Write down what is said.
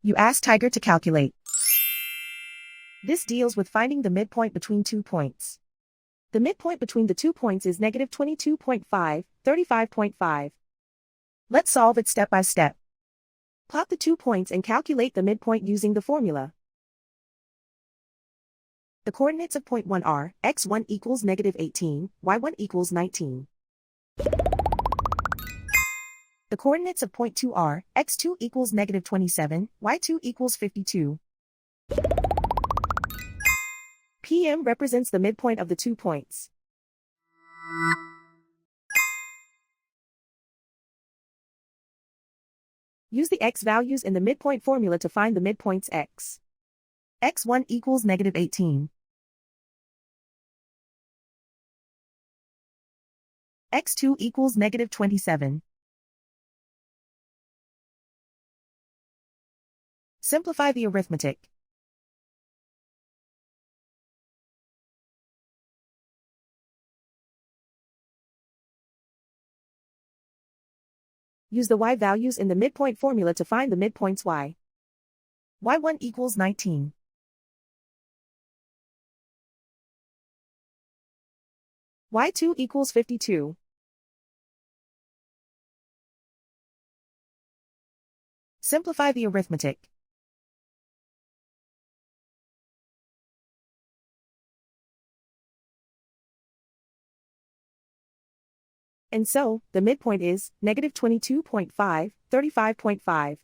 You ask Tiger to calculate. This deals with finding the midpoint between 2 points. The midpoint between the 2 points is negative 22.5, 35.5. Let's solve it step by step. Plot the 2 points and calculate the midpoint using the formula. The coordinates of point 1 are x1 equals negative 18, y1 equals 19. The coordinates of point 2 are x2 equals negative 27, y2 equals 52. PM represents the midpoint of the 2 points. Use the x values in the midpoint formula to find the midpoints x. x1 equals negative 18. x2 equals negative 27. Simplify the arithmetic. Use the y values in the midpoint formula to find the midpoints y. y1 equals 19. y2 equals 52. Simplify the arithmetic. And so, the midpoint is negative 22.5, 35.5.